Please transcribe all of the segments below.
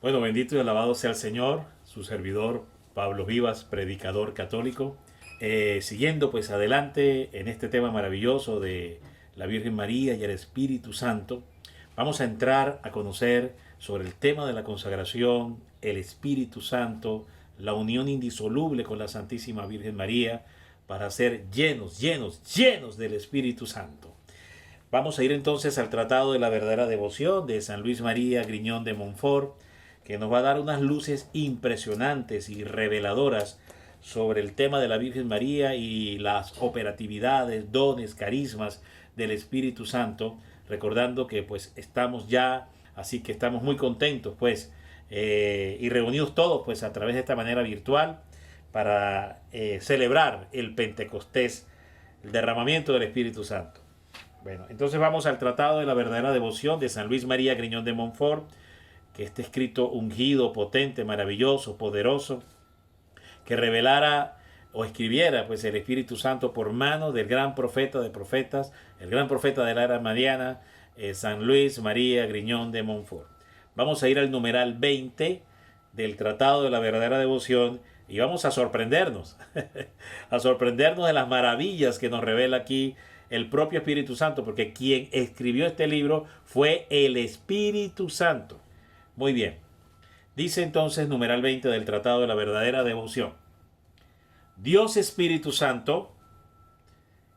Bueno, bendito y alabado sea el Señor, su servidor Pablo Vivas, predicador católico. Siguiendo pues adelante en este tema maravilloso de la Virgen María y el Espíritu Santo, vamos a entrar a conocer sobre el tema de la consagración, el Espíritu Santo, la unión indisoluble con la Santísima Virgen María para ser llenos, llenos, llenos del Espíritu Santo. Vamos a ir entonces al Tratado de la Verdadera Devoción de San Luis María Griñón de Montfort, que nos va a dar unas luces impresionantes y reveladoras sobre el tema de la Virgen María y las operatividades, dones, carismas del Espíritu Santo, recordando que pues estamos ya, así que estamos muy contentos pues y reunidos todos pues a través de esta manera virtual para celebrar el Pentecostés, el derramamiento del Espíritu Santo. Bueno, entonces vamos al Tratado de la Verdadera Devoción de San Luis María Griñón de Montfort, que este escrito ungido, potente, maravilloso, poderoso, que revelara o escribiera pues el Espíritu Santo por mano del gran profeta de profetas, el gran profeta de la era mariana, San Luis María Griñón de Montfort. Vamos a ir al numeral 20 del Tratado de la Verdadera Devoción y vamos a sorprendernos, a sorprendernos de las maravillas que nos revela aquí el propio Espíritu Santo, porque quien escribió este libro fue el Espíritu Santo. Muy bien. Dice entonces numeral 20 del Tratado de la Verdadera Devoción. Dios Espíritu Santo,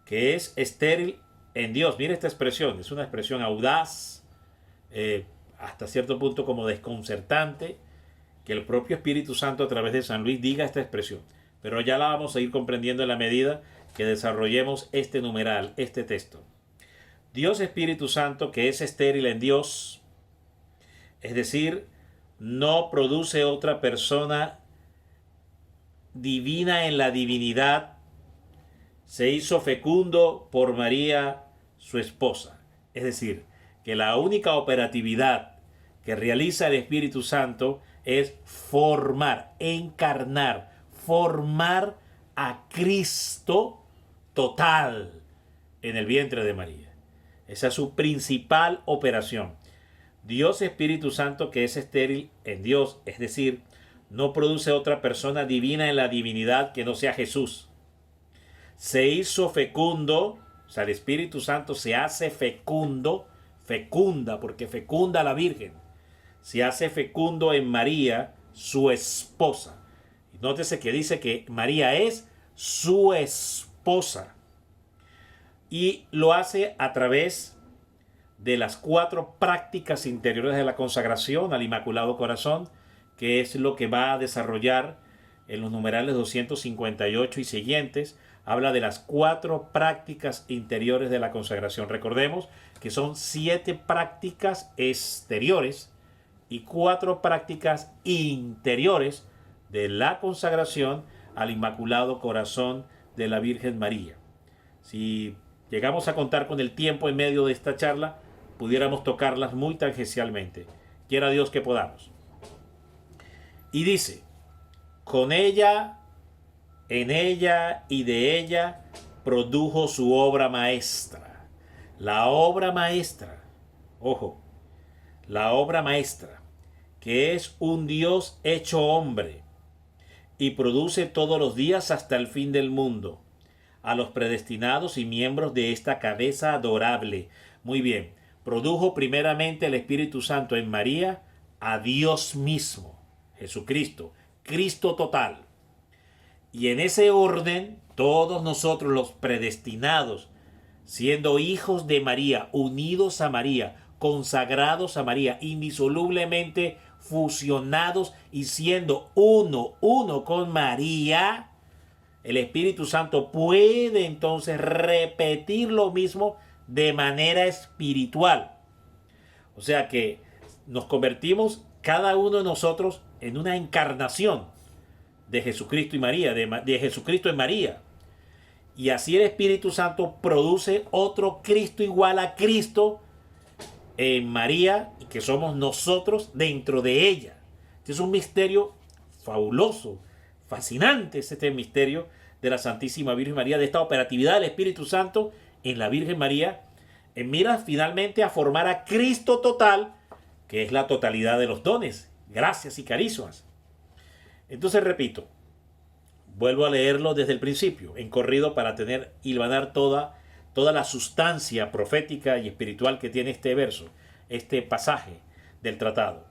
que es estéril en Dios. Mira esta expresión, es una expresión audaz, hasta cierto punto como desconcertante, que el propio Espíritu Santo a través de San Luis diga esta expresión. Pero ya la vamos a ir comprendiendo en la medida que desarrollemos este numeral, este texto. Dios Espíritu Santo, que es estéril en Dios, es decir, no produce otra persona divina en la divinidad, se hizo fecundo por María, su esposa. Es decir, que la única operatividad que realiza el Espíritu Santo es formar, encarnar, formar a Cristo total en el vientre de María. Esa es su principal operación. Dios Espíritu Santo, que es estéril en Dios, es decir, no produce otra persona divina en la divinidad que no sea Jesús. Se hizo fecundo, o sea, el Espíritu Santo se hace fecundo, fecunda, porque fecunda a la Virgen. Se hace fecundo en María, su esposa. Y nótese que dice que María es su esposa. Y lo hace a través de las 4 prácticas interiores de la consagración al Inmaculado Corazón, que es lo que va a desarrollar en los numerales 258 y siguientes. Habla de las 4 prácticas interiores de la consagración. Recordemos que son 7 prácticas exteriores y 4 prácticas interiores de la consagración al Inmaculado Corazón de la Virgen María. Si llegamos a contar con el tiempo en medio de esta charla, pudiéramos tocarlas muy tangencialmente. Quiera Dios que podamos. Y dice, con ella, en ella y de ella produjo su obra maestra. La obra maestra, ojo, la obra maestra, que es un Dios hecho hombre y produce todos los días hasta el fin del mundo a los predestinados y miembros de esta cabeza adorable. Muy bien, produjo primeramente el Espíritu Santo en María a Dios mismo, Jesucristo, Cristo total. Y en ese orden, todos nosotros los predestinados, siendo hijos de María, unidos a María, consagrados a María, indisolublemente fusionados y siendo uno con María, el Espíritu Santo puede entonces repetir lo mismo de manera espiritual. O sea que nos convertimos cada uno de nosotros en una encarnación de Jesucristo y María, de Jesucristo en María. Y así el Espíritu Santo produce otro Cristo igual a Cristo en María, y que somos nosotros dentro de ella. Este es un misterio fabuloso, fascinante, es este misterio de la Santísima Virgen María, de esta operatividad del Espíritu Santo en la Virgen María, en miras finalmente a formar a Cristo total, que es la totalidad de los dones gracias y carismas. Entonces repito, vuelvo a leerlo desde el principio, en corrido, para hilvanar toda la sustancia profética y espiritual que tiene este verso, este pasaje del tratado.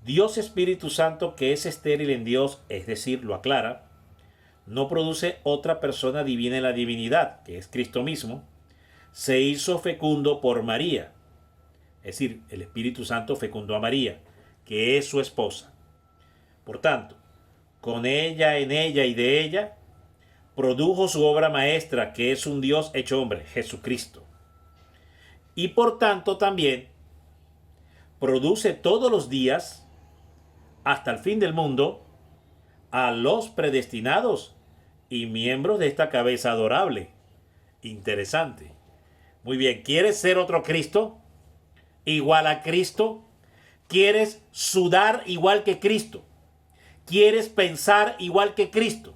Dios Espíritu Santo, que es estéril en Dios, es decir, lo aclara, no produce otra persona divina en la divinidad, que es Cristo mismo, se hizo fecundo por María. Es decir, el Espíritu Santo fecundó a María, que es su esposa. Por tanto, con ella, en ella y de ella, produjo su obra maestra, que es un Dios hecho hombre, Jesucristo. Y por tanto también produce todos los días, hasta el fin del mundo, a los predestinados y miembros de esta cabeza adorable. Interesante. Muy bien, ¿quieres ser otro Cristo? Igual a Cristo. ¿Quieres sudar igual que Cristo? ¿Quieres pensar igual que Cristo?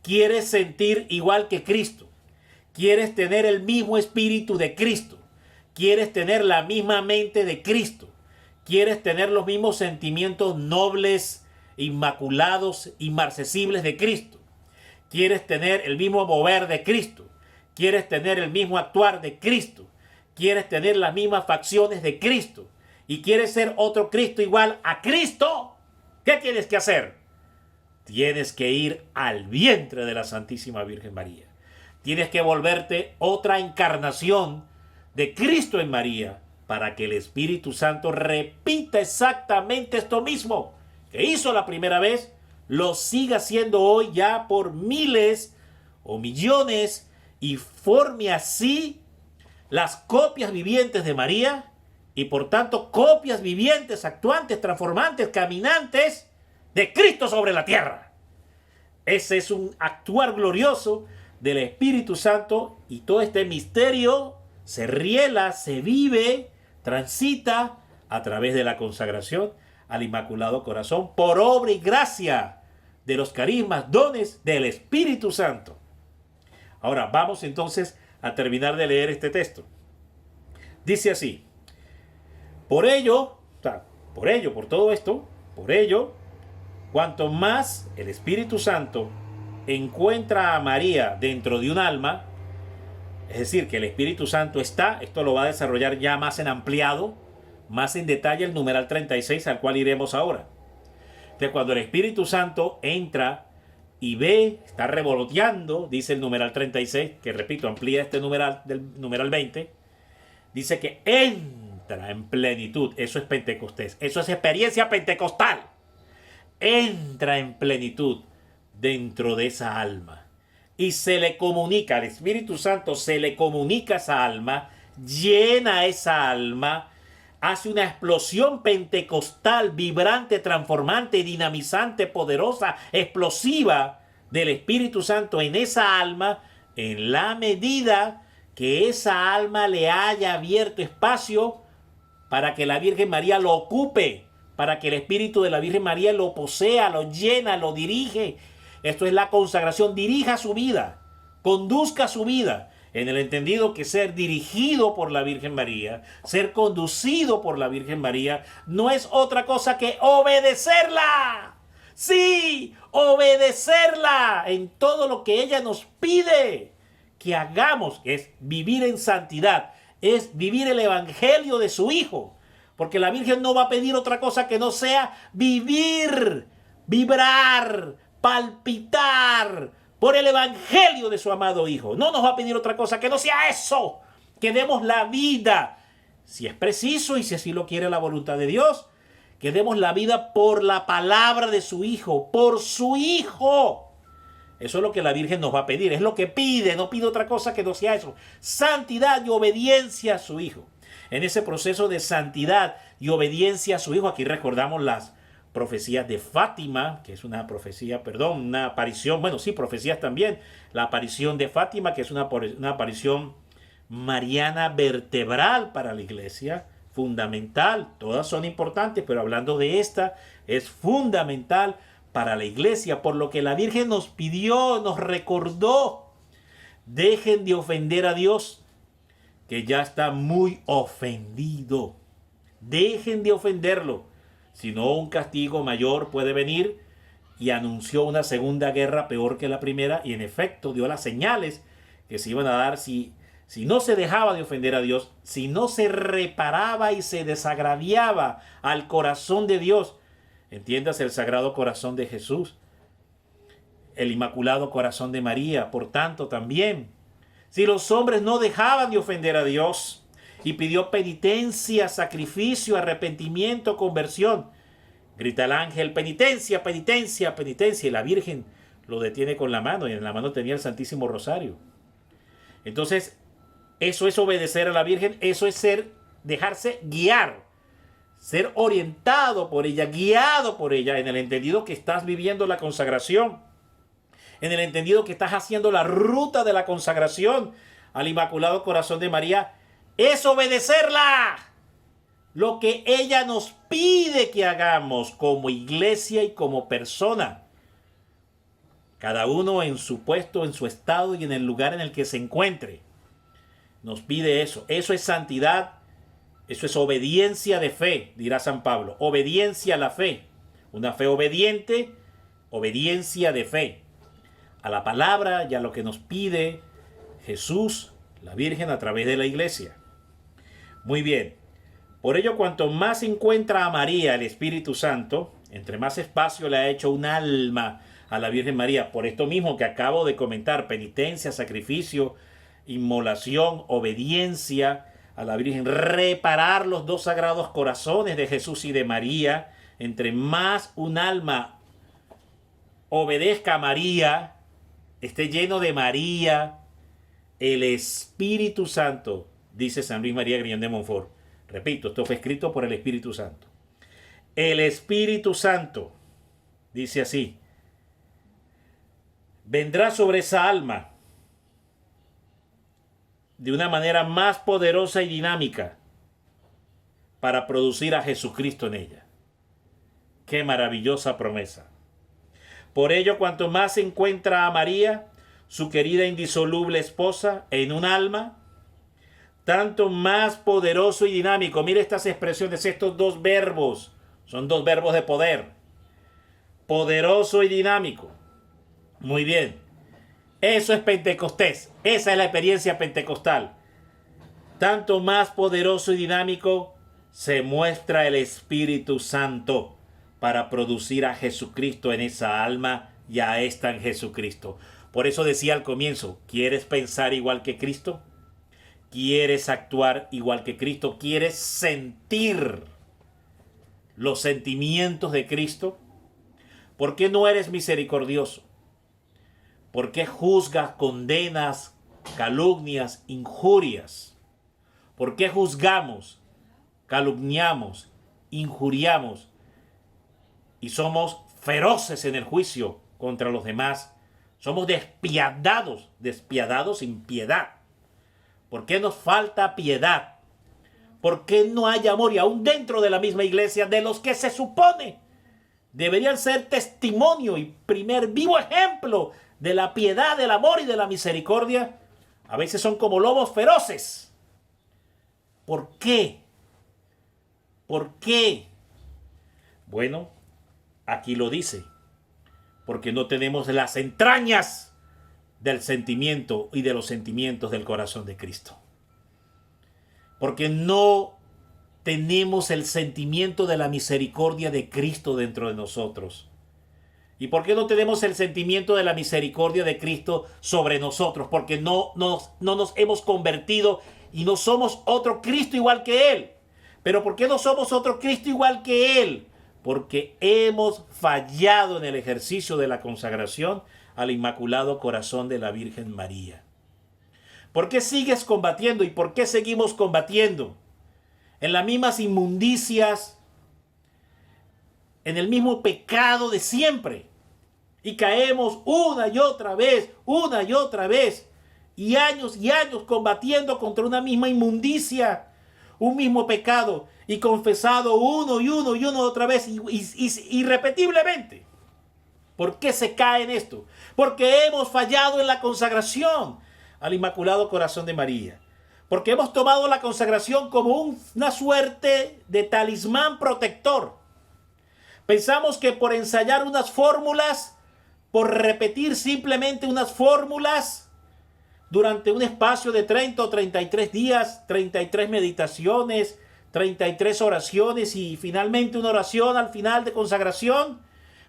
¿Quieres sentir igual que Cristo? ¿Quieres tener el mismo espíritu de Cristo? ¿Quieres tener la misma mente de Cristo? ¿Quieres tener los mismos sentimientos nobles, inmaculados, inmarcesibles de Cristo? ¿Quieres tener el mismo mover de Cristo? ¿Quieres tener el mismo actuar de Cristo? ¿Quieres tener las mismas facciones de Cristo? ¿Y quieres ser otro Cristo igual a Cristo? ¿Qué tienes que hacer? Tienes que ir al vientre de la Santísima Virgen María. Tienes que volverte otra encarnación de Cristo en María, para que el Espíritu Santo repita exactamente esto mismo que hizo la primera vez, lo siga haciendo hoy ya por miles o millones, y forme así las copias vivientes de María, y por tanto copias vivientes, actuantes, transformantes, caminantes de Cristo sobre la tierra. Ese es un actuar glorioso del Espíritu Santo, y todo este misterio se riela, se vive, transita a través de la consagración al Inmaculado Corazón, por obra y gracia de los carismas, dones del Espíritu Santo. Ahora vamos entonces a terminar de leer este texto. Dice así: por ello, cuanto más el Espíritu Santo encuentra a María dentro de un alma, es decir, que el Espíritu Santo está, esto lo va a desarrollar ya más en ampliado, más en detalle el numeral 36, al cual iremos ahora. Que cuando el Espíritu Santo entra y ve, está revoloteando, dice el numeral 36, que repito, amplía este numeral del numeral 20, dice que entra en plenitud. Eso es Pentecostés, eso es experiencia pentecostal. Entra en plenitud dentro de esa alma. Y se le comunica, al Espíritu Santo se le comunica a esa alma, llena esa alma, hace una explosión pentecostal, vibrante, transformante, dinamizante, poderosa, explosiva del Espíritu Santo en esa alma, en la medida que esa alma le haya abierto espacio para que la Virgen María lo ocupe, para que el Espíritu de la Virgen María lo posea, lo llena, lo dirige. Esto es la consagración. Dirija su vida, conduzca su vida, en el entendido que ser dirigido por la Virgen María, ser conducido por la Virgen María, no es otra cosa que obedecerla. Sí, obedecerla en todo lo que ella nos pide que hagamos. Es vivir en santidad, es vivir el evangelio de su Hijo, porque la Virgen no va a pedir otra cosa que no sea vivir, vibrar, palpitar por el evangelio de su amado Hijo. No nos va a pedir otra cosa que no sea eso, que demos la vida, si es preciso y si así lo quiere la voluntad de Dios, que demos la vida por la palabra de su Hijo, por su Hijo. Eso es lo que la Virgen nos va a pedir, es lo que pide, no pide otra cosa que no sea eso. Santidad y obediencia a su Hijo. En ese proceso de santidad y obediencia a su Hijo, aquí recordamos las profecías de Fátima, que es una profecía, una aparición, profecías también. La aparición de Fátima, que es una aparición mariana vertebral para la iglesia, fundamental. Todas son importantes, pero hablando de esta, es fundamental para la iglesia, por lo que la Virgen nos pidió, nos recordó: dejen de ofender a Dios, que ya está muy ofendido. Dejen de ofenderlo. sino un castigo mayor puede venir, y anunció una segunda guerra peor que la primera, y en efecto dio las señales que se iban a dar si no se dejaba de ofender a Dios, si no se reparaba y se desagraviaba al corazón de Dios. Entiendas, el Sagrado Corazón de Jesús, el Inmaculado Corazón de María, por tanto también. Si los hombres no dejaban de ofender a Dios y pidió penitencia, sacrificio, arrepentimiento, conversión, grita el ángel: penitencia, penitencia, penitencia, y la Virgen lo detiene con la mano, y en la mano tenía el Santísimo Rosario. Entonces, eso es obedecer a la Virgen, eso es dejarse guiar, ser orientado por ella, guiado por ella, en el entendido que estás viviendo la consagración, en el entendido que estás haciendo la ruta de la consagración al Inmaculado Corazón de María. Es obedecerla, lo que ella nos pide que hagamos como iglesia y como persona, cada uno en su puesto, en su estado y en el lugar en el que se encuentre. Nos pide eso. Eso es santidad, eso es obediencia de fe, dirá San Pablo. Obediencia a la fe. Una fe obediente, obediencia de fe a la palabra y a lo que nos pide Jesús, la Virgen, a través de la iglesia. Muy bien. Por ello, cuanto más encuentra a María el Espíritu Santo, entre más espacio le ha hecho un alma a la Virgen María, por esto mismo que acabo de comentar: penitencia, sacrificio, inmolación, obediencia a la Virgen, reparar los dos sagrados corazones de Jesús y de María. Entre más un alma obedezca a María, esté lleno de María, el Espíritu Santo, dice San Luis María Griñón de Montfort. Repito, esto fue escrito por el Espíritu Santo. El Espíritu Santo, dice así, vendrá sobre esa alma de una manera más poderosa y dinámica para producir a Jesucristo en ella. ¡Qué maravillosa promesa! Por ello, cuanto más se encuentra a María, su querida indisoluble esposa, en un alma, tanto más poderoso y dinámico. Mire estas expresiones, estos dos verbos, son dos verbos de poder. Poderoso y dinámico. Muy bien. Eso es Pentecostés. Esa es la experiencia pentecostal. Tanto más poderoso y dinámico se muestra el Espíritu Santo para producir a Jesucristo en esa alma y a esta en Jesucristo. Por eso decía al comienzo: ¿quieres pensar igual que Cristo? ¿Quieres actuar igual que Cristo? ¿Quieres sentir los sentimientos de Cristo? ¿Por qué no eres misericordioso? ¿Por qué juzgas, condenas, calumnias, injurias? ¿Por qué juzgamos, calumniamos, injuriamos y somos feroces en el juicio contra los demás? Somos despiadados, despiadados sin piedad. ¿Por qué nos falta piedad? ¿Por qué no hay amor? Y aún dentro de la misma iglesia, de los que se supone deberían ser testimonio y primer vivo ejemplo de la piedad, del amor y de la misericordia, a veces son como lobos feroces. ¿Por qué? ¿Por qué? Bueno, aquí lo dice: porque no tenemos las entrañas del sentimiento y de los sentimientos del corazón de Cristo. Porque no tenemos el sentimiento de la misericordia de Cristo dentro de nosotros. ¿Y por qué no tenemos el sentimiento de la misericordia de Cristo sobre nosotros? Porque no nos hemos convertido y no somos otro Cristo igual que Él. ¿Pero por qué no somos otro Cristo igual que Él? Porque hemos fallado en el ejercicio de la consagración al Inmaculado Corazón de la Virgen María. ¿Por qué sigues combatiendo y por qué seguimos combatiendo en las mismas inmundicias, en el mismo pecado de siempre? Y caemos una y otra vez, y años combatiendo contra una misma inmundicia, un mismo pecado, y confesado uno y otra vez, y irrepetiblemente. ¿Por qué se cae en esto? Porque hemos fallado en la consagración al Inmaculado Corazón de María. Porque hemos tomado la consagración como una suerte de talismán protector. Pensamos que por ensayar unas fórmulas, por repetir simplemente unas fórmulas durante un espacio de 30 o 33 días, 33 meditaciones, 33 oraciones y finalmente una oración al final de consagración,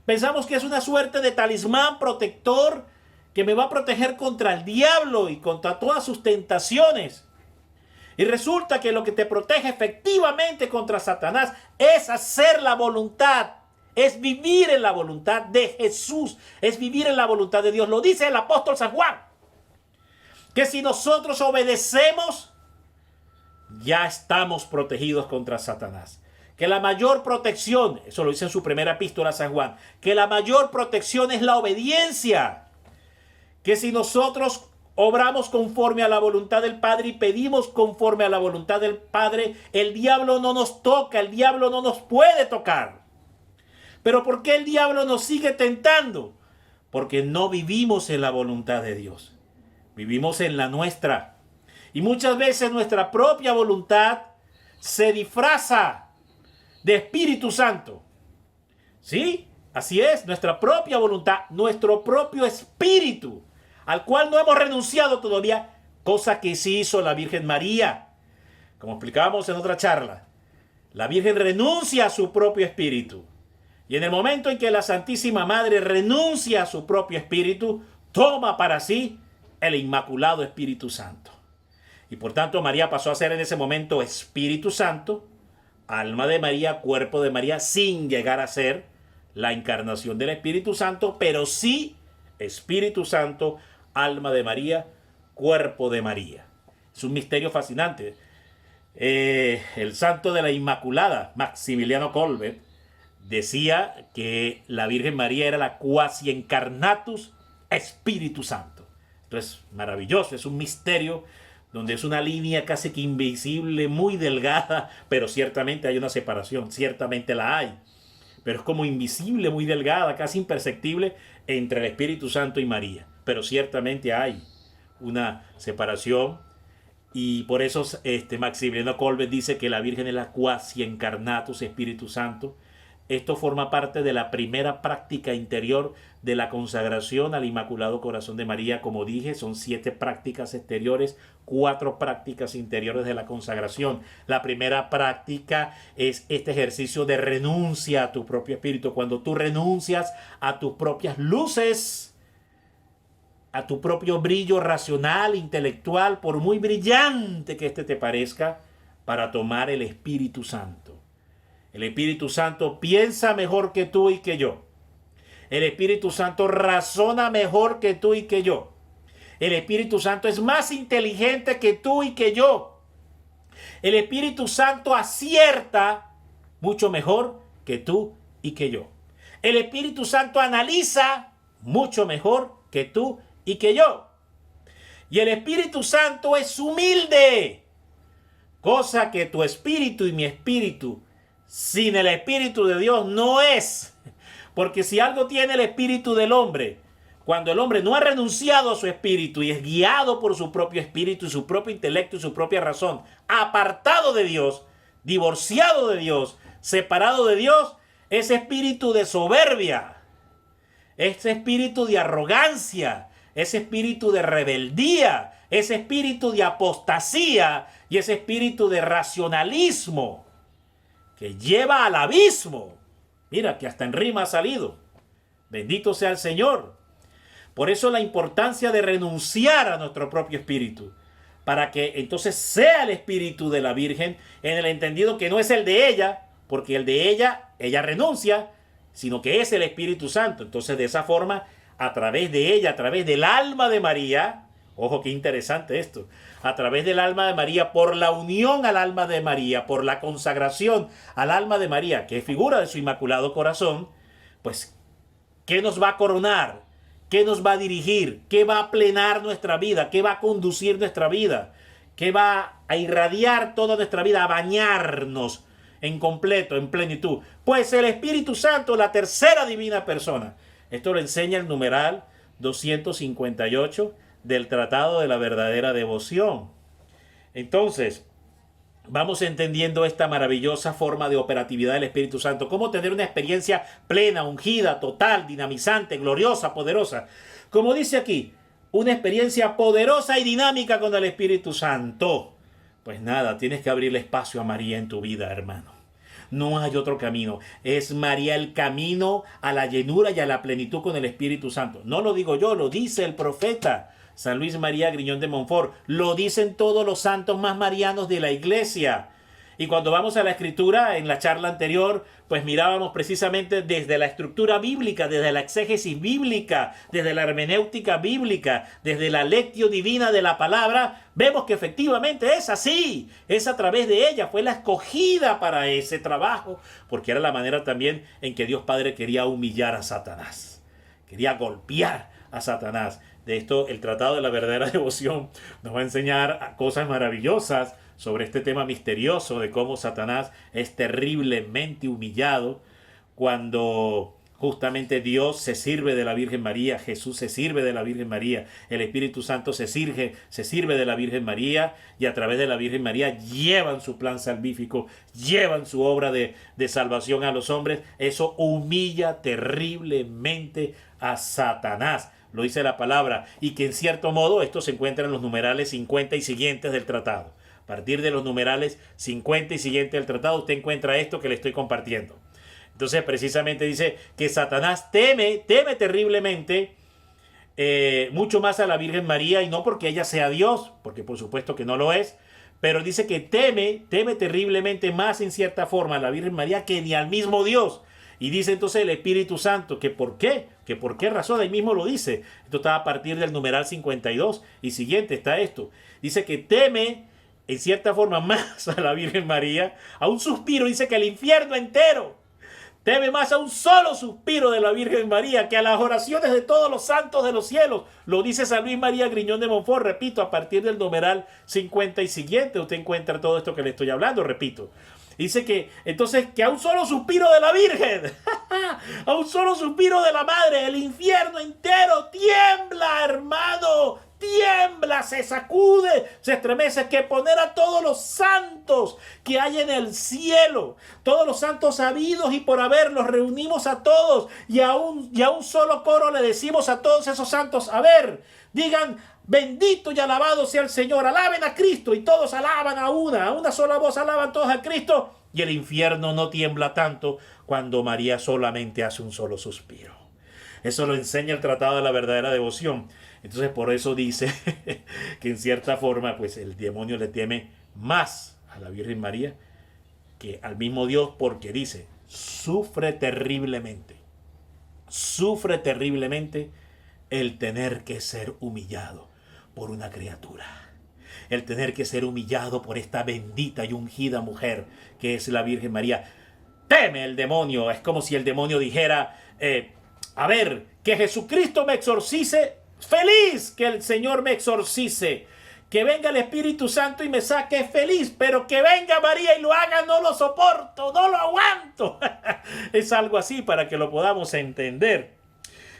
pensamos que es una suerte de talismán protector que me va a proteger contra el diablo y contra todas sus tentaciones. Y resulta que lo que te protege efectivamente contra Satanás es hacer la voluntad, es vivir en la voluntad de Jesús, es vivir en la voluntad de Dios. Lo dice el apóstol San Juan, que si nosotros obedecemos, ya estamos protegidos contra Satanás. Que la mayor protección, eso lo dice en su primera epístola a San Juan, que la mayor protección es la obediencia. Que si nosotros obramos conforme a la voluntad del Padre y pedimos conforme a la voluntad del Padre, el diablo no nos toca, el diablo no nos puede tocar. ¿Pero por qué el diablo nos sigue tentando? Porque no vivimos en la voluntad de Dios. Vivimos en la nuestra. Y muchas veces nuestra propia voluntad se disfraza de Espíritu Santo. ¿Sí? Así es, nuestra propia voluntad, nuestro propio espíritu, al cual no hemos renunciado todavía, cosa que sí hizo la Virgen María. Como explicábamos en otra charla, la Virgen renuncia a su propio espíritu. Y en el momento en que la Santísima Madre renuncia a su propio espíritu, toma para sí el Inmaculado Espíritu Santo. Y por tanto María pasó a ser en ese momento Espíritu Santo, alma de María, cuerpo de María, sin llegar a ser la encarnación del Espíritu Santo, pero sí Espíritu Santo, alma de María, cuerpo de María. Es un misterio fascinante. El santo de la Inmaculada, Maximiliano Kolbe, decía que la Virgen María era la quasi encarnatus Espíritu Santo. Esto es maravilloso, es un misterio donde es una línea casi que invisible, muy delgada, pero ciertamente hay una separación, ciertamente la hay. Pero es como invisible, muy delgada, casi imperceptible entre el Espíritu Santo y María. Pero ciertamente hay una separación. Y por eso Maximiliano Kolbe dice que la Virgen es la quasi encarnatus Espíritu Santo. Esto forma parte de la primera práctica interior de la consagración al Inmaculado Corazón de María. Como dije, son 7 prácticas exteriores, 4 prácticas interiores de la consagración. La primera práctica es este ejercicio de renuncia a tu propio espíritu. Cuando tú renuncias a tus propias luces, a tu propio brillo racional, intelectual, por muy brillante que éste te parezca, para tomar el Espíritu Santo. El Espíritu Santo piensa mejor que tú y que yo. El Espíritu Santo razona mejor que tú y que yo. El Espíritu Santo es más inteligente que tú y que yo. El Espíritu Santo acierta mucho mejor que tú y que yo. El Espíritu Santo analiza mucho mejor que tú y que yo. Y el Espíritu Santo es humilde, cosa que tu espíritu y mi espíritu sin el Espíritu de Dios no es. Porque si algo tiene el espíritu del hombre, cuando el hombre no ha renunciado a su espíritu y es guiado por su propio espíritu y su propio intelecto y su propia razón, apartado de Dios, divorciado de Dios, separado de Dios, ese espíritu de soberbia, ese espíritu de arrogancia, ese espíritu de rebeldía, ese espíritu de apostasía y ese espíritu de racionalismo que lleva al abismo. Mira que hasta en rima ha salido. Bendito sea el Señor. Por eso la importancia de renunciar a nuestro propio espíritu, para que entonces sea el espíritu de la Virgen, en el entendido que no es el de ella, porque el de ella renuncia, sino que es el Espíritu Santo. Entonces de esa forma, a través de ella, a través del alma de María, ojo qué interesante esto, a través del alma de María, por la unión al alma de María, por la consagración al alma de María, que es figura de su Inmaculado Corazón, pues, ¿qué nos va a coronar? ¿Qué nos va a dirigir? ¿Qué va a plenar nuestra vida? ¿Qué va a conducir nuestra vida? ¿Qué va a irradiar toda nuestra vida? A bañarnos en completo, en plenitud. Pues el Espíritu Santo, la tercera divina persona. Esto lo enseña el numeral 258 del Tratado de la Verdadera Devoción. Entonces, vamos entendiendo esta maravillosa forma de operatividad del Espíritu Santo. Cómo tener una experiencia plena, ungida, total, dinamizante, gloriosa, poderosa. Como dice aquí, una experiencia poderosa y dinámica con el Espíritu Santo. Pues nada, tienes que abrirle espacio a María en tu vida, hermano. No hay otro camino. Es María el camino a la llenura y a la plenitud con el Espíritu Santo. No lo digo yo, lo dice el profeta San Luis María Griñón de Montfort. Lo dicen todos los santos más marianos de la iglesia. Y cuando vamos a la escritura, en la charla anterior, pues mirábamos precisamente desde la estructura bíblica, desde la exégesis bíblica, desde la hermenéutica bíblica, desde la lectio divina de la palabra, vemos que efectivamente es así. Es a través de ella, fue la escogida para ese trabajo, porque era la manera también en que Dios Padre quería humillar a Satanás, quería golpear a Satanás. De esto, el Tratado de la Verdadera Devoción nos va a enseñar cosas maravillosas sobre este tema misterioso de cómo Satanás es terriblemente humillado cuando justamente Dios se sirve de la Virgen María, Jesús se sirve de la Virgen María, el Espíritu Santo se sirve de la Virgen María, y a través de la Virgen María llevan su plan salvífico, llevan su obra de salvación a los hombres. Eso humilla terriblemente a Satanás. Lo dice la palabra, y que en cierto modo esto se encuentra en los numerales 50 y siguientes del tratado. A partir de los numerales 50 y siguientes del tratado, usted encuentra esto que le estoy compartiendo. Entonces, precisamente dice que Satanás teme terriblemente, mucho más a la Virgen María, y no porque ella sea Dios, porque por supuesto que no lo es, pero dice que teme terriblemente más en cierta forma a la Virgen María que ni al mismo Dios. Y dice entonces el Espíritu Santo que ¿por qué? Que por qué razón, ahí mismo lo dice. Esto está a partir del numeral 52 y siguiente está esto. Dice que teme en cierta forma más a la Virgen María, a un suspiro, dice que el infierno entero. Teme más a un solo suspiro de la Virgen María que a las oraciones de todos los santos de los cielos. Lo dice San Luis María Griñón de Montfort, repito, a partir del numeral 50 y siguiente. Usted encuentra todo esto que le estoy hablando, repito. Dice que entonces que a un solo suspiro de la Virgen, a un solo suspiro de la Madre, el infierno entero tiembla, hermano. Tiembla, se sacude, se estremece, que poner a todos los santos que hay en el cielo, todos los santos habidos y por haber, los reunimos a todos y a un solo coro le decimos a todos esos santos, a ver, digan, bendito y alabado sea el Señor, alaben a Cristo, y todos alaban a una sola voz, alaban todos a Cristo, y el infierno no tiembla tanto cuando María solamente hace un solo suspiro. Eso lo enseña el Tratado de la Verdadera Devoción. Entonces por eso dice que en cierta forma pues el demonio le teme más a la Virgen María que al mismo Dios, porque dice, sufre terriblemente el tener que ser humillado por una criatura, el tener que ser humillado por esta bendita y ungida mujer que es la Virgen María. Teme el demonio. Es como si el demonio dijera, a ver, que Jesucristo me exorcice, feliz que el Señor me exorcice, que venga el Espíritu Santo y me saque, feliz, pero que venga María y lo haga, no lo soporto, no lo aguanto. Es algo así para que lo podamos entender.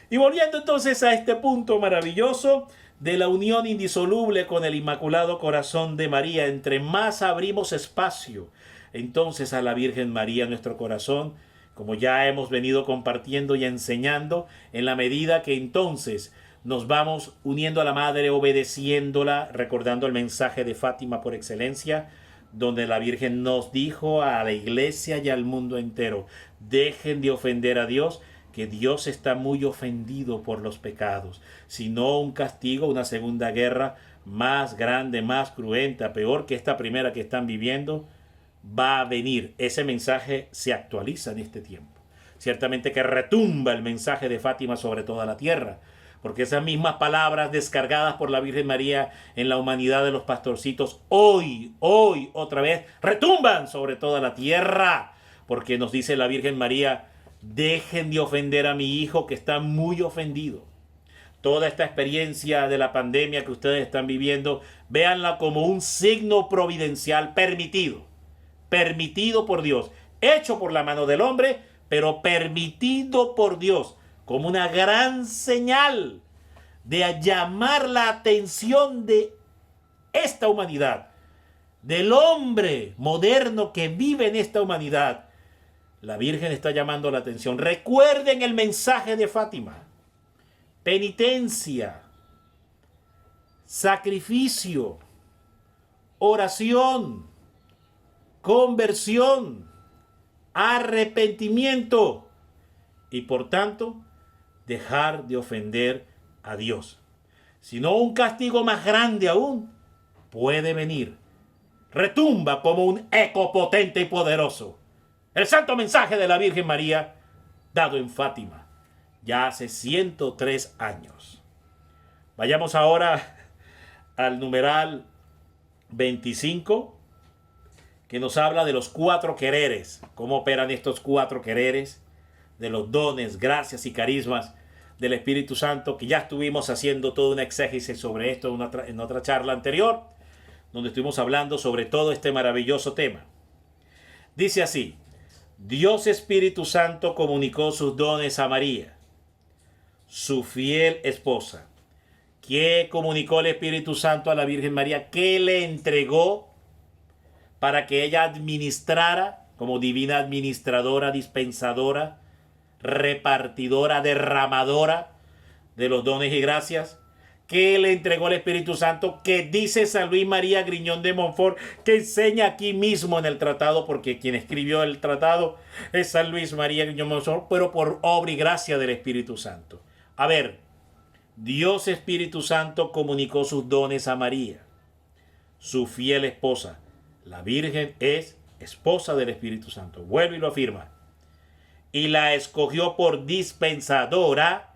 Y volviendo entonces a este punto maravilloso de la unión indisoluble con el Inmaculado Corazón de María, entre más abrimos espacio entonces a la Virgen María en nuestro corazón, como ya hemos venido compartiendo y enseñando, en la medida que entonces nos vamos uniendo a la Madre, obedeciéndola, recordando el mensaje de Fátima por excelencia, donde la Virgen nos dijo a la Iglesia y al mundo entero, dejen de ofender a Dios, que Dios está muy ofendido por los pecados, sino un castigo, una segunda guerra más grande, más cruenta, peor que esta primera que están viviendo, va a venir. Ese mensaje se actualiza en este tiempo. Ciertamente que retumba el mensaje de Fátima sobre toda la tierra, porque esas mismas palabras descargadas por la Virgen María en la humanidad de los pastorcitos, hoy, otra vez, retumban sobre toda la tierra, porque nos dice la Virgen María, dejen de ofender a mi hijo que está muy ofendido. Toda esta experiencia de la pandemia que ustedes están viviendo, véanla como un signo providencial permitido por Dios, hecho por la mano del hombre, pero permitido por Dios, como una gran señal de llamar la atención de esta humanidad, del hombre moderno que vive en esta humanidad, la Virgen está llamando la atención. Recuerden el mensaje de Fátima. Penitencia, sacrificio, oración, conversión, arrepentimiento y por tanto dejar de ofender a Dios. Si no, un castigo más grande aún puede venir. Retumba como un eco potente y poderoso el santo mensaje de la Virgen María dado en Fátima ya hace 103 años. Vayamos ahora al numeral 25, que nos habla de los 4 quereres, cómo operan estos 4 quereres, de los dones, gracias y carismas del Espíritu Santo, que ya estuvimos haciendo toda una exégesis sobre esto en otra charla anterior, donde estuvimos hablando sobre todo este maravilloso tema. Dice así: Dios Espíritu Santo comunicó sus dones a María, su fiel esposa. ¿Qué comunicó el Espíritu Santo a la Virgen María? ¿Qué le entregó para que ella administrara como divina administradora, dispensadora, repartidora, derramadora de los dones y gracias? ¿Qué le entregó el Espíritu Santo? Que dice San Luis María Griñón de Montfort, que enseña aquí mismo en el tratado, porque quien escribió el tratado es San Luis María Griñón de Montfort, pero por obra y gracia del Espíritu Santo. A ver, Dios Espíritu Santo comunicó sus dones a María, su fiel esposa. La Virgen es esposa del Espíritu Santo. Vuelve y lo afirma. Y la escogió por dispensadora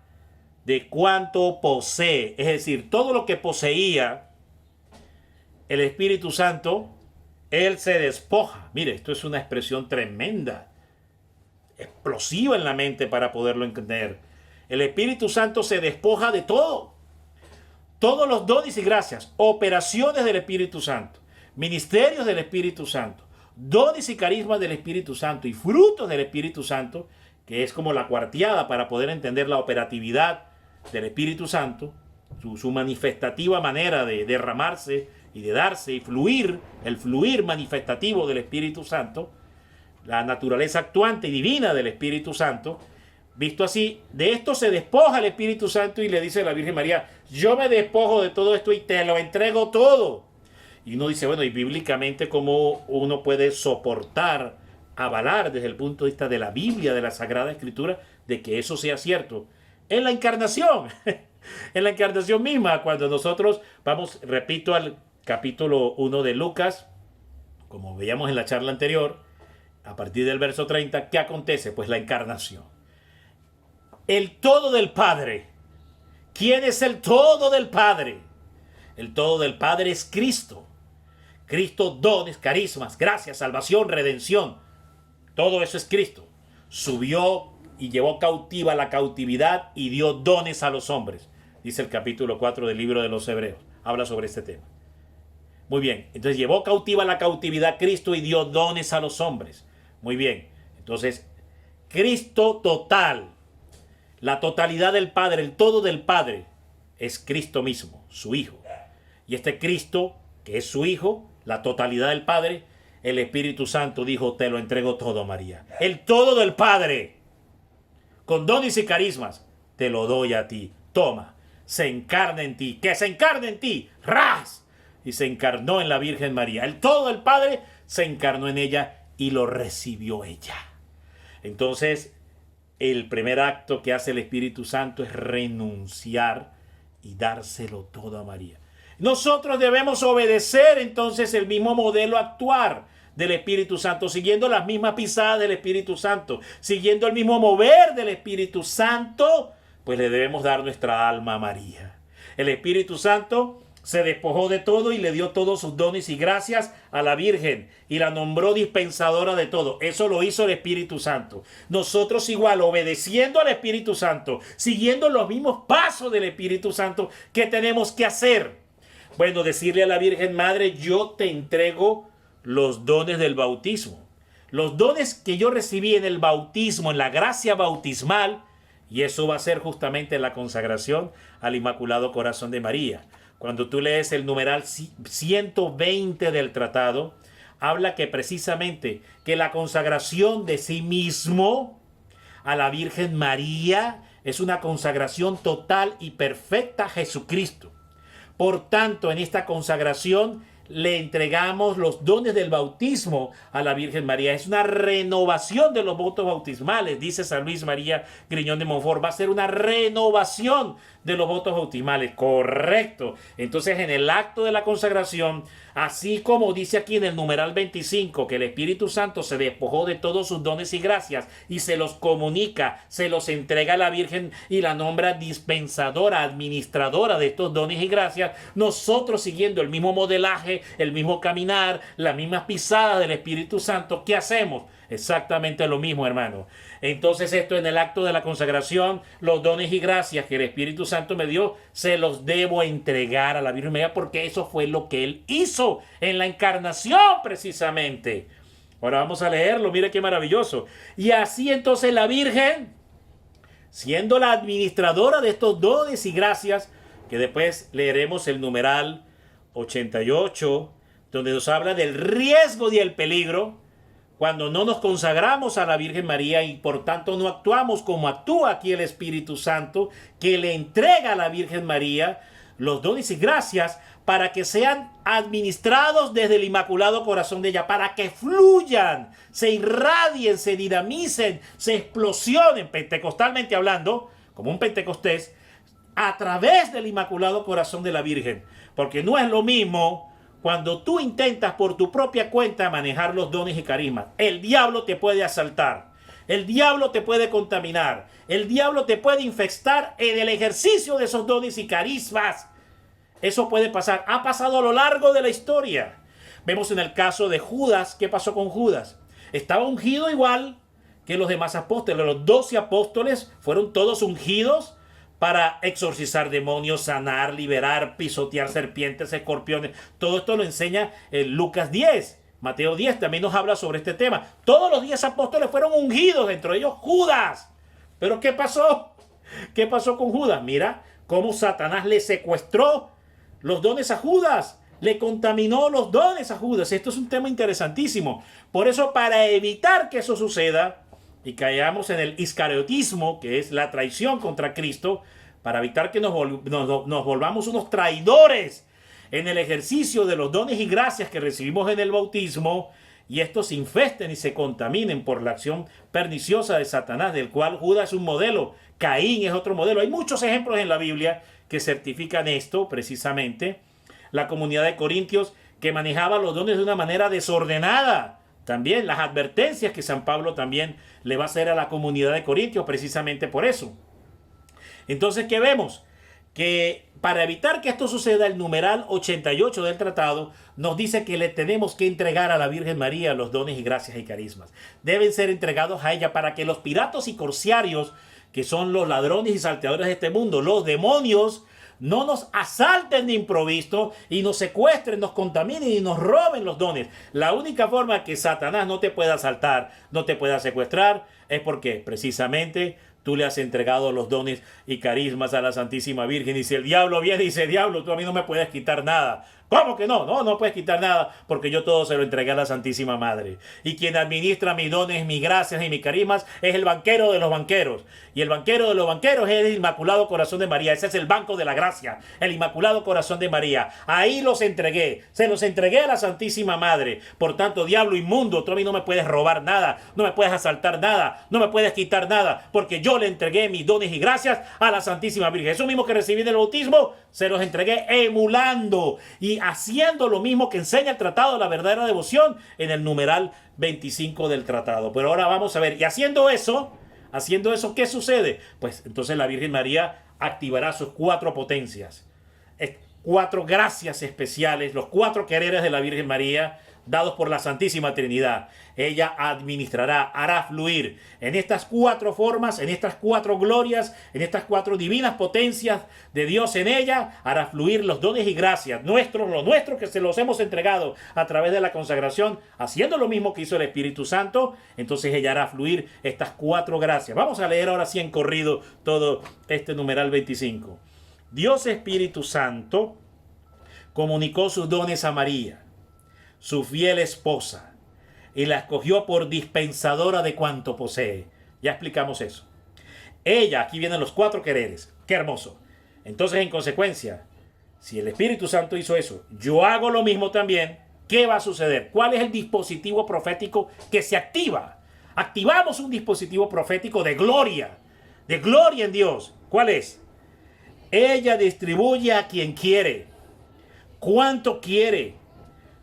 de cuanto posee. Es decir, todo lo que poseía el Espíritu Santo, Él se despoja. Mire, esto es una expresión tremenda, explosiva en la mente para poderlo entender. El Espíritu Santo se despoja de todo. Todos los dones y gracias, operaciones del Espíritu Santo, ministerios del Espíritu Santo, dones y carismas del Espíritu Santo y frutos del Espíritu Santo, que es como la cuarteada para poder entender la operatividad del Espíritu Santo, su manifestativa manera de derramarse y de darse y fluir, el fluir manifestativo del Espíritu Santo, la naturaleza actuante y divina del Espíritu Santo. Visto así, de esto se despoja el Espíritu Santo y le dice a la Virgen María: yo me despojo de todo esto y te lo entrego todo. Y uno dice, bueno, y bíblicamente, ¿cómo uno puede soportar, avalar desde el punto de vista de la Biblia, de la Sagrada Escritura, de que eso sea cierto? En la encarnación, en la encarnación misma, cuando nosotros vamos, repito, al capítulo 1 de Lucas, como veíamos en la charla anterior, a partir del verso 30, ¿qué acontece? Pues la encarnación. El todo del Padre. ¿Quién es el todo del Padre? El todo del Padre es Cristo. Cristo, dones, carismas, gracias, salvación, redención. Todo eso es Cristo. Subió y llevó cautiva la cautividad y dio dones a los hombres. Dice el capítulo 4 del libro de los Hebreos. Habla sobre este tema. Muy bien. Entonces llevó cautiva la cautividad Cristo y dio dones a los hombres. Muy bien. Entonces, Cristo total. La totalidad del Padre, el todo del Padre, es Cristo mismo, su Hijo. Y este Cristo, que es su Hijo, la totalidad del Padre, el Espíritu Santo dijo: te lo entrego todo, María. El todo del Padre, con dones y carismas, te lo doy a ti. Toma, se encarna en ti. Que se encarne en ti. ¡Ras! Y se encarnó en la Virgen María. El todo del Padre se encarnó en ella y lo recibió ella. Entonces, el primer acto que hace el Espíritu Santo es renunciar y dárselo todo a María. Nosotros debemos obedecer entonces el mismo modelo actuar del Espíritu Santo, siguiendo las mismas pisadas del Espíritu Santo, siguiendo el mismo mover del Espíritu Santo, pues le debemos dar nuestra alma a María. El Espíritu Santo se despojó de todo y le dio todos sus dones y gracias a la Virgen y la nombró dispensadora de todo. Eso lo hizo el Espíritu Santo. Nosotros igual, obedeciendo al Espíritu Santo, siguiendo los mismos pasos del Espíritu Santo, ¿qué tenemos que hacer? Bueno, decirle a la Virgen Madre: yo te entrego los dones del bautismo. Los dones que yo recibí en el bautismo, en la gracia bautismal, y eso va a ser justamente la consagración al Inmaculado Corazón de María. cuando tú lees el numeral 120 del tratado, habla que precisamente que la consagración de sí mismo a la Virgen María es una consagración total y perfecta a Jesucristo. Por tanto, en esta consagración le entregamos los dones del bautismo a la Virgen María. Es una renovación de los votos bautismales, dice San Luis María Griñón de Montfort. Va a ser una renovación de los votos bautismales. Correcto. Entonces, en el acto de la consagración, así como dice aquí en el numeral 25, que el Espíritu Santo se despojó de todos sus dones y gracias y se los comunica, se los entrega a la Virgen y la nombra dispensadora, administradora de estos dones y gracias, nosotros siguiendo el mismo modelaje, el mismo caminar, las mismas pisadas del Espíritu Santo, ¿qué hacemos? Exactamente lo mismo, hermano. Entonces, esto en el acto de la consagración, los dones y gracias que el Espíritu Santo me dio, se los debo entregar a la Virgen María, porque eso fue lo que Él hizo en la encarnación, precisamente. Ahora vamos a leerlo, mire qué maravilloso. Y así entonces la Virgen, siendo la administradora de estos dones y gracias, que después leeremos el numeral 88, donde nos habla del riesgo y el peligro, cuando no nos consagramos a la Virgen María y por tanto no actuamos como actúa aquí el Espíritu Santo, que le entrega a la Virgen María los dones y gracias para que sean administrados desde el Inmaculado Corazón de ella, para que fluyan, se irradien, se dinamicen, se explosionen, pentecostalmente hablando, como un Pentecostés, a través del Inmaculado Corazón de la Virgen. Porque no es lo mismo cuando tú intentas por tu propia cuenta manejar los dones y carismas. El diablo te puede asaltar, el diablo te puede contaminar, el diablo te puede infestar en el ejercicio de esos dones y carismas. Eso puede pasar, ha pasado a lo largo de la historia. Vemos en el caso de Judas, ¿qué pasó con Judas? Estaba ungido igual que los demás apóstoles. Los 12 apóstoles fueron todos ungidos para exorcizar demonios, sanar, liberar, pisotear serpientes, escorpiones. Todo esto lo enseña Lucas 10. Mateo 10 también nos habla sobre este tema. Todos los 10 apóstoles fueron ungidos, dentro de ellos Judas. ¿Pero qué pasó? ¿Qué pasó con Judas? Mira cómo Satanás le secuestró los dones a Judas. Le contaminó los dones a Judas. Esto es un tema interesantísimo. Por eso, para evitar que eso suceda y caigamos en el iscariotismo, que es la traición contra Cristo, para evitar que nos volvamos unos traidores en el ejercicio de los dones y gracias que recibimos en el bautismo, y estos se infesten y se contaminen por la acción perniciosa de Satanás, del cual Judas es un modelo, Caín es otro modelo. Hay muchos ejemplos en la Biblia que certifican esto precisamente. La comunidad de Corintios, que manejaba los dones de una manera desordenada. También las advertencias que San Pablo también le va a hacer a la comunidad de Corintios precisamente por eso. Entonces, ¿qué vemos? Que para evitar que esto suceda, el numeral 88 del tratado nos dice que le tenemos que entregar a la Virgen María los dones y gracias y carismas. Deben ser entregados a ella para que los piratas y corsarios, que son los ladrones y salteadores de este mundo, los demonios, no nos asalten de improviso y nos secuestren, nos contaminen y nos roben los dones. La única forma que Satanás no te pueda asaltar, no te pueda secuestrar, es porque precisamente tú le has entregado los dones y carismas a la Santísima Virgen. Y si el diablo viene y dice, diablo, tú a mí no me puedes quitar nada. ¿Cómo que no? No puedes quitar nada, porque yo todo se lo entregué a la Santísima Madre. Y quien administra mis dones, mis gracias y mis carismas es el banquero de los banqueros. Y el banquero de los banqueros es el Inmaculado Corazón de María. Ese es el banco de la gracia, el Inmaculado Corazón de María. Ahí los entregué, se los entregué a la Santísima Madre. Por tanto, diablo inmundo, tú a mí no me puedes robar nada, no me puedes asaltar nada, no me puedes quitar nada, porque yo le entregué mis dones y gracias a la Santísima Virgen. Eso mismo que recibí del bautismo, se los entregué emulando y haciendo lo mismo que enseña el tratado de la verdadera devoción en el numeral 25 del tratado. Pero ahora vamos a ver, y haciendo eso, ¿qué sucede? Pues entonces la Virgen María activará sus 4 potencias, 4 gracias especiales, los 4 quereres de la Virgen María, dados por la Santísima Trinidad. Ella administrará, hará fluir en estas 4 formas, en estas 4 glorias, en estas 4 divinas potencias de Dios en ella, hará fluir los dones y gracias nuestros, los nuestros que se los hemos entregado a través de la consagración, haciendo lo mismo que hizo el Espíritu Santo. Entonces ella hará fluir estas 4 gracias. Vamos a leer ahora sí en corrido todo este numeral 25. Dios Espíritu Santo comunicó sus dones a María, su fiel esposa, y la escogió por dispensadora de cuanto posee. Ya explicamos eso. Ella, aquí vienen los 4 quereres. Qué hermoso. Entonces, en consecuencia, si el Espíritu Santo hizo eso, yo hago lo mismo también. ¿Qué va a suceder? ¿Cuál es el dispositivo profético que se activa? Activamos un dispositivo profético de gloria en Dios. ¿Cuál es? Ella distribuye a quien quiere, cuánto quiere,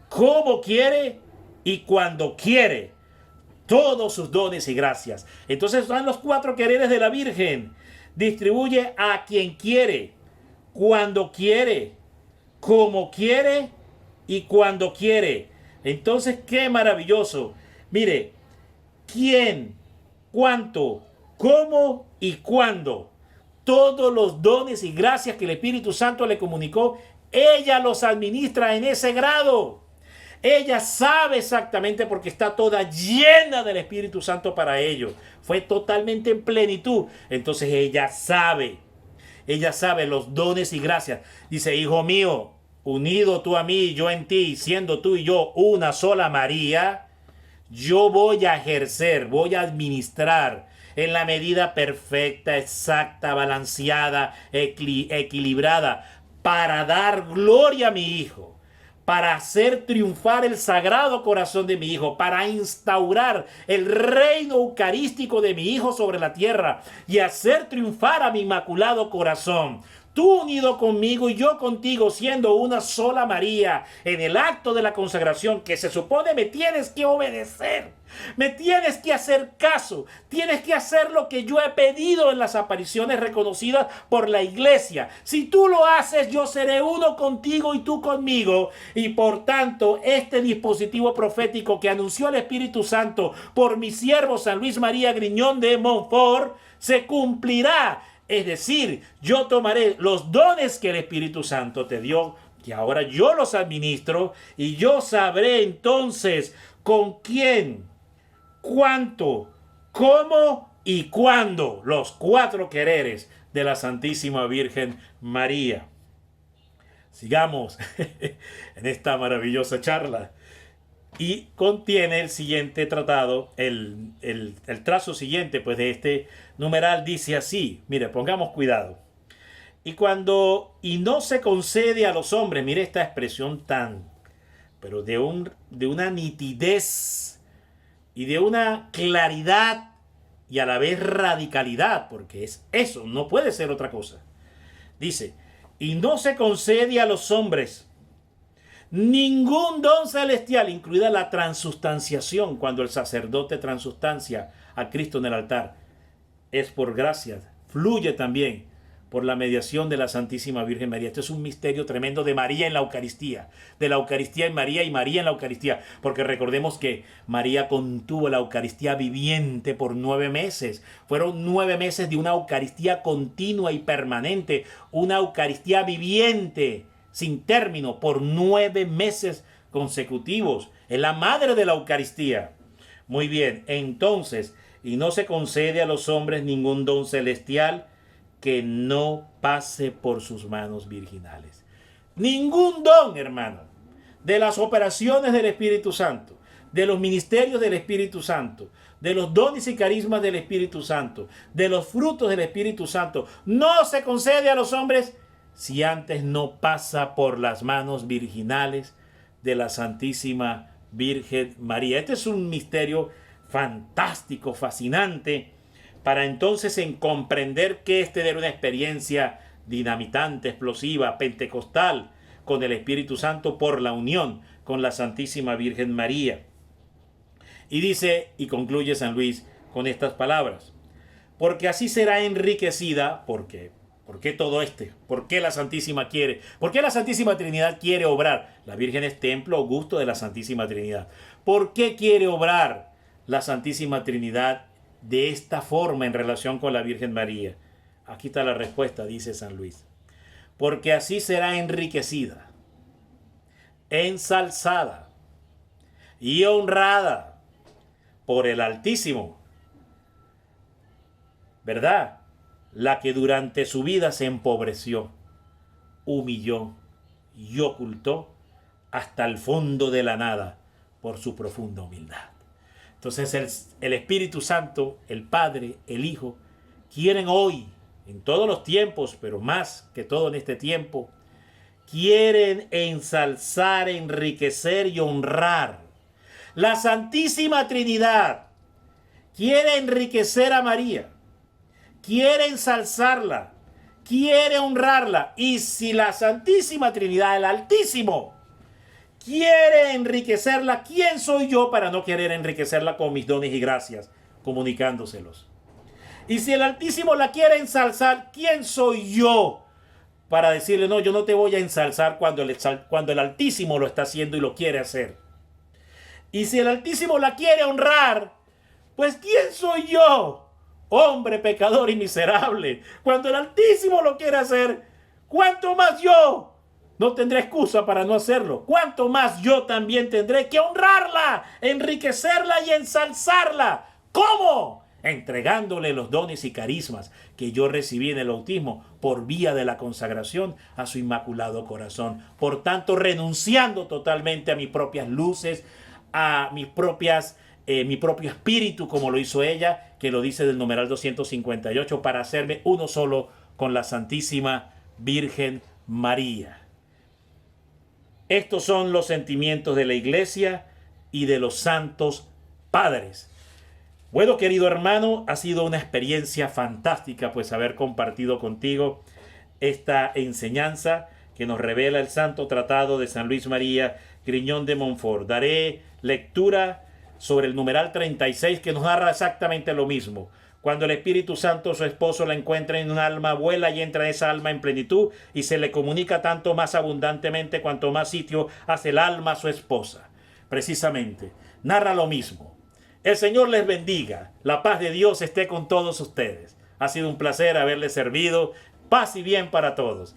cómo quiere y cuando quiere, todos sus dones y gracias. Entonces están los 4 quereres de la Virgen. Distribuye a quien quiere, cuando quiere, como quiere y cuando quiere. Entonces, qué maravilloso. Mire, quién, cuánto, cómo y cuándo. Todos los dones y gracias que el Espíritu Santo le comunicó, ella los administra en ese grado. Ella sabe exactamente porque está toda llena del Espíritu Santo para ello. Fue totalmente en plenitud. Entonces ella sabe los dones y gracias. Dice, hijo mío, unido tú a mí y yo en ti, siendo tú y yo una sola María, yo voy a ejercer, voy a administrar en la medida perfecta, exacta, balanceada, equilibrada, para dar gloria a mi Hijo, para hacer triunfar el sagrado corazón de mi Hijo, para instaurar el reino eucarístico de mi Hijo sobre la tierra y hacer triunfar a mi inmaculado corazón. Tú unido conmigo y yo contigo, siendo una sola María, en el acto de la consagración que se supone me tienes que obedecer, me tienes que hacer caso, tienes que hacer lo que yo he pedido en las apariciones reconocidas por la Iglesia. Si tú lo haces, yo seré uno contigo y tú conmigo. Y por tanto, este dispositivo profético que anunció el Espíritu Santo por mi siervo San Luis María Griñón de Montfort se cumplirá. Es decir, yo tomaré los dones que el Espíritu Santo te dio, que ahora yo los administro, y yo sabré entonces con quién, cuánto, cómo y cuándo, los 4 quereres de la Santísima Virgen María. Sigamos en esta maravillosa charla. Y contiene el siguiente tratado, el trazo siguiente pues de este numeral dice así, mire, pongamos cuidado. Y no se concede a los hombres, mire esta expresión pero de una nitidez y de una claridad y a la vez radicalidad, porque es eso, no puede ser otra cosa. Dice, y no se concede a los hombres ningún don celestial, incluida la transustanciación, cuando el sacerdote transustancia a Cristo en el altar, es por gracia, fluye también por la mediación de la Santísima Virgen María. Esto es un misterio tremendo de María en la Eucaristía, de la Eucaristía en María y María en la Eucaristía, porque recordemos que María contuvo la Eucaristía viviente por 9 meses. Fueron 9 meses de una Eucaristía continua y permanente, una Eucaristía viviente sin término por 9 meses consecutivos. Es la madre de la Eucaristía. Muy bien, entonces, y no se concede a los hombres ningún don celestial que no pase por sus manos virginales. Ningún don, hermano, de las operaciones del Espíritu Santo, de los ministerios del Espíritu Santo, de los dones y carismas del Espíritu Santo, de los frutos del Espíritu Santo, no se concede a los hombres si antes no pasa por las manos virginales de la Santísima Virgen María. Este es un misterio fantástico, fascinante, para entonces en comprender que es tener una experiencia dinamitante, explosiva, pentecostal con el Espíritu Santo por la unión con la Santísima Virgen María. Y dice, y concluye San Luis con estas palabras, porque así será enriquecida, ¿por qué todo ¿Por qué la Santísima quiere? ¿Por qué la Santísima Trinidad quiere obrar? La Virgen es templo augusto de la Santísima Trinidad. ¿Por qué quiere obrar la Santísima Trinidad de esta forma en relación con la Virgen María? Aquí está la respuesta, dice San Luis. Porque así será enriquecida, ensalzada y honrada por el Altísimo, ¿verdad? La que durante su vida se empobreció, humilló y ocultó hasta el fondo de la nada por su profunda humildad. Entonces el Espíritu Santo, el Padre, el Hijo, quieren hoy, en todos los tiempos, pero más que todo en este tiempo, quieren ensalzar, enriquecer y honrar la Santísima Trinidad. Quiere enriquecer a María, quiere ensalzarla, quiere honrarla. Y si la Santísima Trinidad, el Altísimo, quiere enriquecerla, ¿quién soy yo para no querer enriquecerla con mis dones y gracias, comunicándoselos? Y si el Altísimo la quiere ensalzar, ¿quién soy yo para decirle, no, yo no te voy a ensalzar cuando el Altísimo lo está haciendo y lo quiere hacer? Y si el Altísimo la quiere honrar, pues ¿quién soy yo, hombre pecador y miserable? Cuando el Altísimo lo quiere hacer, ¿cuánto más yo? No tendré excusa para no hacerlo. ¿Cuánto más yo también tendré que honrarla, enriquecerla y ensalzarla? ¿Cómo? Entregándole los dones y carismas que yo recibí en el bautismo por vía de la consagración a su inmaculado corazón. Por tanto, renunciando totalmente a mis propias luces, a mi propio espíritu, como lo hizo ella, que lo dice del numeral 258, para hacerme uno solo con la Santísima Virgen María. Estos son los sentimientos de la Iglesia y de los santos padres. Bueno, querido hermano, ha sido una experiencia fantástica pues haber compartido contigo esta enseñanza que nos revela el Santo Tratado de San Luis María Griñón de Montfort. Daré lectura sobre el numeral 36, que nos narra exactamente lo mismo. Cuando el Espíritu Santo, su esposo, la encuentra en un alma, vuela y entra en esa alma en plenitud y se le comunica tanto más abundantemente cuanto más sitio hace el alma a su esposa. Precisamente, narra lo mismo. El Señor les bendiga. La paz de Dios esté con todos ustedes. Ha sido un placer haberles servido. Paz y bien para todos.